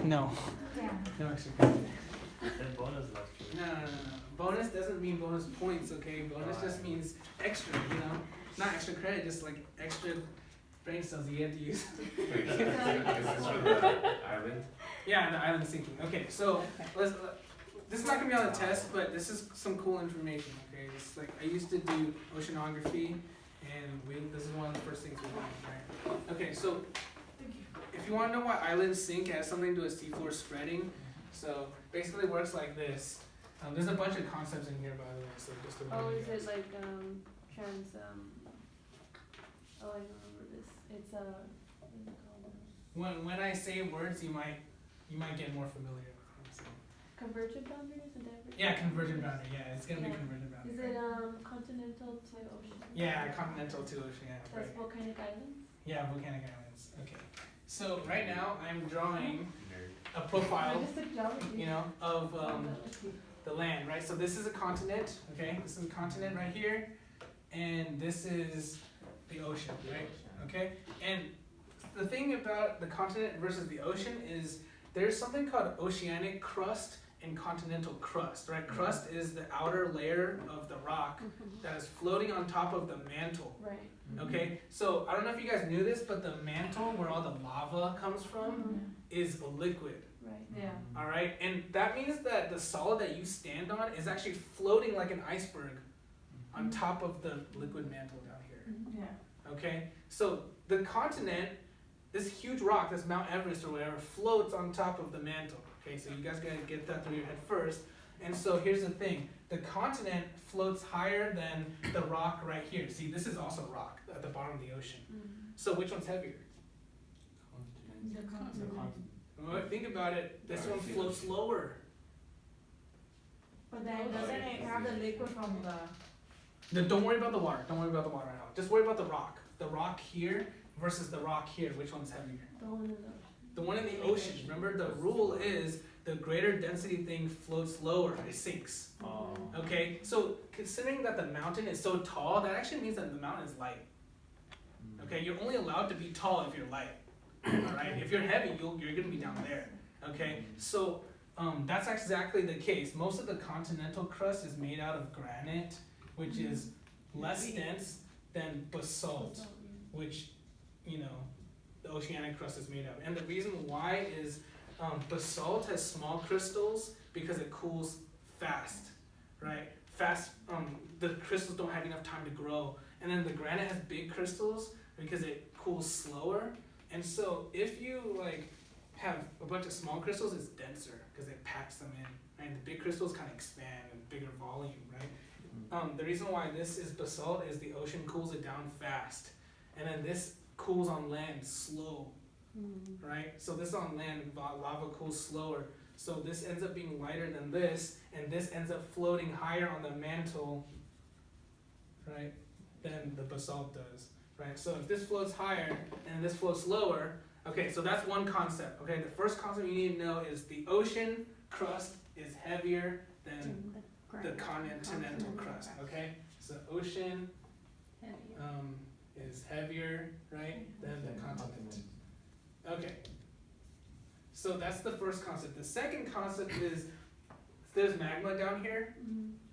No. Yeah. No extra credit. Then bonus last year. No. Bonus doesn't mean bonus points, okay? Bonus just means extra, you know? Not extra credit, just like extra brain cells you have to use. Wait, is this for the island? Yeah, the island sinking. Okay, so let's. This is not gonna be on the test, but this is some cool information. Okay, it's like I used to do oceanography, and this is one of the first things we learned, right? Okay, so if you want to know why islands sink, it has something to do with seafloor spreading. So basically, it works like this. There's a bunch of concepts in here, by the way. So just to Oh, remind is you guys. it like oh, I remember this. It's what is it called? When I say words, you might get more familiar with them. So. Convergent boundaries and divergent. Yeah, convergent boundary. Yeah, it's gonna be Yeah. convergent boundary. Is it continental to ocean? Yeah, continental to ocean. Yeah, That's right. volcanic islands. Yeah, volcanic islands. Okay. So right now I'm drawing Nerd. a profile, Just like geology. you know, of the land, right? So this is a continent. Okay, this is a continent right here, and this is the ocean, right? Okay, and the thing about the continent versus the ocean is there's something called oceanic crust and continental crust, right? Crust is the outer layer of the rock that is floating on top of the mantle. Right. Okay, so I don't know if you guys knew this, but the mantle where all the lava comes from is a liquid. Right. Yeah. All right, and that means that the solid that you stand on is actually floating like an iceberg on top of the liquid mantle down here. Yeah. Okay, so the continent, this huge rock, this Mount Everest or whatever, floats on top of the mantle. Okay, so you guys gotta get that through your head first. And so here's the thing: the continent floats higher than the rock right here. See, this is also rock at the bottom of the ocean. So which one's heavier? The continent. Well, think about it. This one floats lower. But then doesn't it have the liquid from the? Don't worry about the water. Don't worry about the water right now. Just worry about the rock. The rock here versus the rock here. Which one's heavier? The one in the ocean. The one in the ocean. Remember, the rule is the greater density thing floats lower. It sinks. Oh. Okay? So considering that the mountain is so tall, that actually means that the mountain is light. Okay? You're only allowed to be tall if you're light. Alright? If you're heavy, you're going to be down there. Okay? So that's exactly the case. Most of the continental crust is made out of granite, which is less dense than basalt, which, you know, the oceanic crust is made of. And the reason why is basalt has small crystals because it cools fast, right? The crystals don't have enough time to grow. And then the granite has big crystals because it cools slower. And so if you like have a bunch of small crystals, it's denser because it packs them in, right? The big crystals kind of expand and bigger volume, right? The reason why this is basalt is the ocean cools it down fast, and then this cools on land slow, right? So this on land, lava cools slower. So this ends up being lighter than this, and this ends up floating higher on the mantle, right, than the basalt does, right? So if this floats higher and this floats lower, okay, so that's one concept, okay? The first concept you need to know is the ocean crust is heavier than the continental crust, okay? So ocean is heavier, right, than the continent. Okay. So that's the first concept. The second concept is there's magma down here,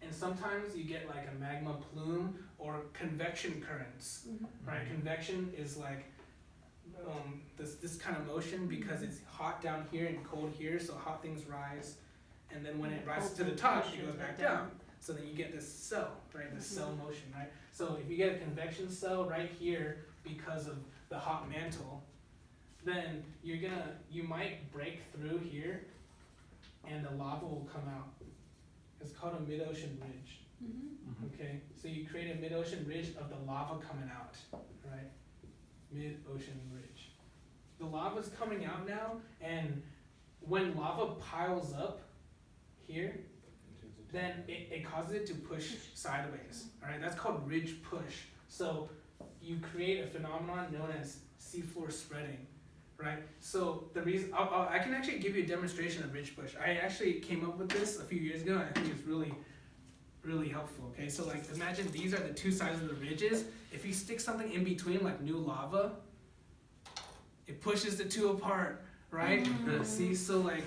and sometimes you get like a magma plume or convection currents, right? Convection is like this kind of motion because it's hot down here and cold here, so hot things rise, and then when it rises to the top, it goes back down. So then you get this cell, right? This cell motion, right? So if you get a convection cell right here because of the hot mantle, then you might break through here, and the lava will come out. It's called a mid-ocean ridge. Okay, so you create a mid-ocean ridge of the lava coming out, right? Mid-ocean ridge. The lava's coming out now, and when lava piles up here, then it causes it to push sideways. All right, that's called ridge push. So you create a phenomenon known as seafloor spreading, right? So the reason I can actually give you a demonstration of ridge push. I actually came up with this a few years ago, and I think it's really, really helpful. Okay, so like imagine these are the two sides of the ridges. If you stick something in between, like new lava, it pushes the two apart, right? See, so like,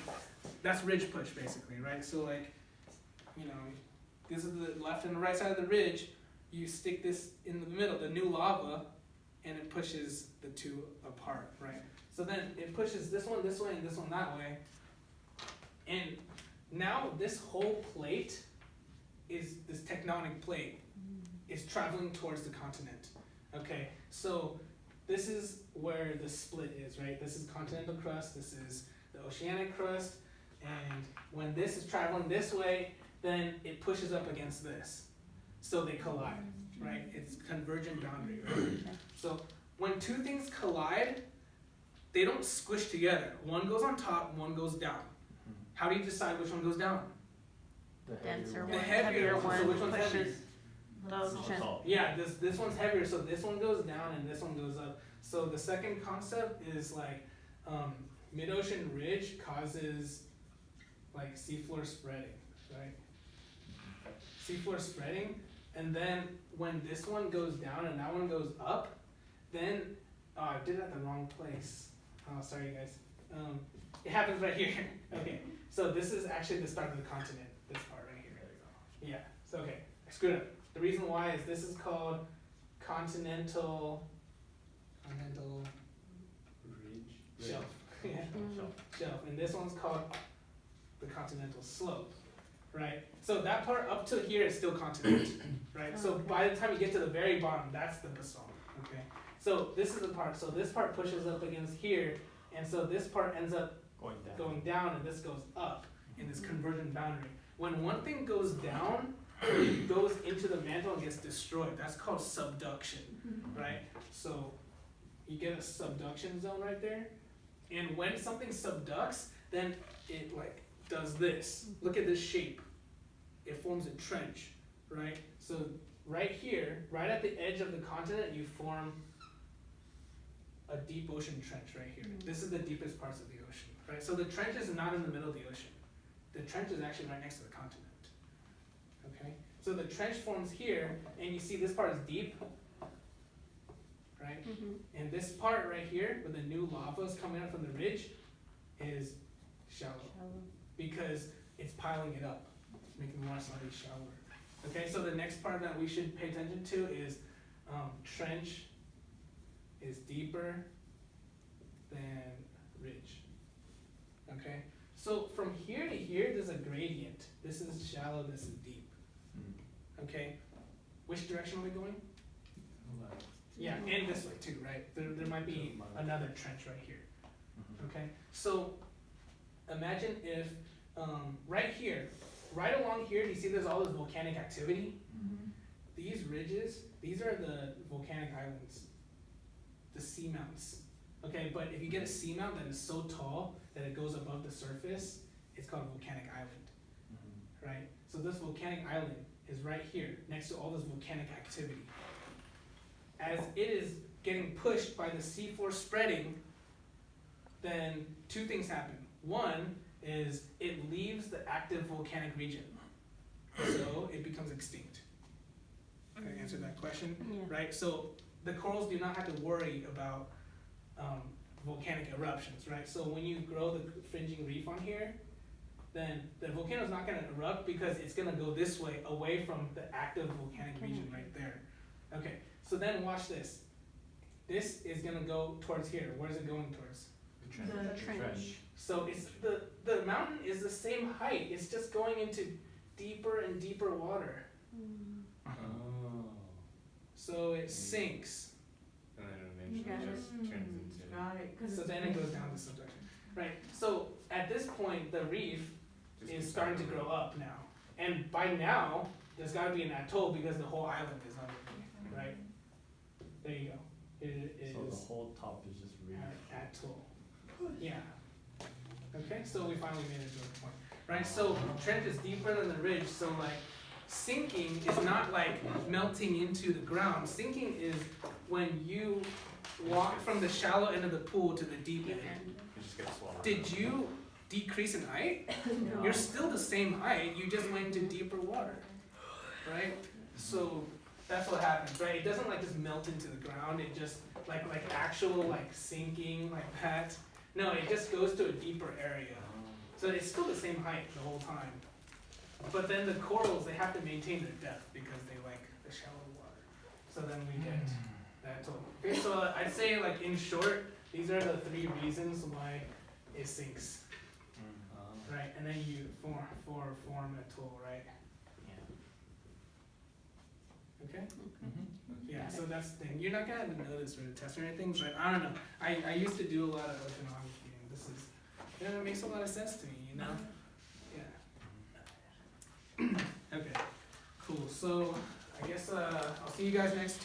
that's ridge push basically, right? So like, you know, this is the left and the right side of the ridge. You stick this in the middle, the new lava, and it pushes the two apart, right? So then it pushes this way, and this one that way. And now this whole plate is, this tectonic plate is traveling towards the continent. Okay, so this is where the split is, right? This is continental crust, this is the oceanic crust, and when this is traveling this way, then it pushes up against this. So they collide, right? It's convergent boundary, right? So when two things collide, they don't squish together. One goes on top, one goes down. How do you decide which one goes down? Denser The one, heavier one. So which one's pushes heavier? the ocean. Yeah, this one's heavier, so this one goes down and this one goes up. So the second concept is like mid-ocean ridge causes like seafloor spreading, right? Seafloor spreading, and then when this one goes down and that one goes up, then I did it at the wrong place. Oh, sorry guys. It happens right here. Okay, so this is actually the start of the continent. This part right here. Yeah. So okay, I screwed up. The reason why is this is called continental Ridge. shelf. Yeah, shelf, and this one's called the continental slope, right? So that part up to here is still continent, right? So by the time you get to the very bottom, that's the basalt. Okay. So this is the part. So this part pushes up against here, and so this part ends up going down, and this goes up in this convergent boundary. When one thing goes down, it goes into the mantle and gets destroyed. That's called subduction, right? So you get a subduction zone right there, and when something subducts, then it like does this. Look at this shape. It forms a trench, right? So right here, right at the edge of the continent, you form a deep ocean trench right here. This is the deepest parts of the ocean, right? So the trench is not in the middle of the ocean. The trench is actually right next to the continent. Okay, so the trench forms here, and you see this part is deep, right? And this part right here, where the new lava is coming up from the ridge, is shallow because it's piling it up, making the water slightly shallower. Okay, so the next part that we should pay attention to is trench is deeper than ridge. Okay, so from here to here, there's a gradient. This is shallow, this is deep. Okay, which direction are we going? Yeah, and this way too, right? There might be another trench right here. Okay, so imagine if right here, right along here, you see there's all this volcanic activity? These ridges, these are the volcanic islands, the seamounts. Okay, but if you get a seamount that is so tall that it goes above the surface, it's called a volcanic island, right? So this volcanic island is right here, next to all this volcanic activity. As it is getting pushed by the seafloor spreading, then two things happen. One is it leaves the active volcanic region, so it becomes extinct. Can I answer that question? Right, so the corals do not have to worry about volcanic eruptions, right? So when you grow the fringing reef on here, then the volcano is not going to erupt because it's going to go this way, away from the active volcanic region right there. Okay, so then watch this. This is going to go towards here. Where is it going towards? The trench. So it's the mountain is the same height. It's just going into deeper and deeper water. So it sinks. And then eventually just turns into. So then it goes down to subduction. Right. So at this point, the reef is starting to grow up now, and by now there's got to be an atoll because the whole island is under, right? There you go. It is. So the whole top is just reef. Atoll. Yeah. Okay. So we finally made it to a point. Right. So trench is deeper than the ridge. So like sinking is not like melting into the ground. Sinking is when you walk from the shallow end of the pool to the deep end. You just get swallowed. Did you decrease in height? No. You're still the same height, you just went into deeper water, right? So that's what happens, right? It doesn't like just melt into the ground, it just like actual like sinking like that. No, it just goes to a deeper area. So it's still the same height the whole time. But then the corals, they have to maintain their depth because they like the shallow water. So then we get that atoll. Okay, so I'd say like in short, these are the 3 reasons why it sinks. Right, and then you form atoll, right? Okay? Yeah, so that's the thing. You're not gonna know this for the test or anything, but I don't know. I used to do a lot of oceanography, and this is, you know, it makes a lot of sense to me, you know? Yeah. Okay, cool. So I guess I'll see you guys next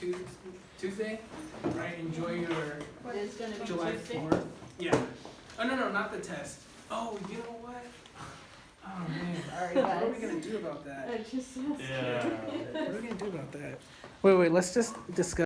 Tuesday. Right? Enjoy your It's gonna be July Tuesday. 4th. Yeah. Oh no, not the test. Oh, you know what? Oh man. Sorry, What are we guys. gonna do about that? I just. Yeah. What are we gonna do about that? Wait, let's just discuss.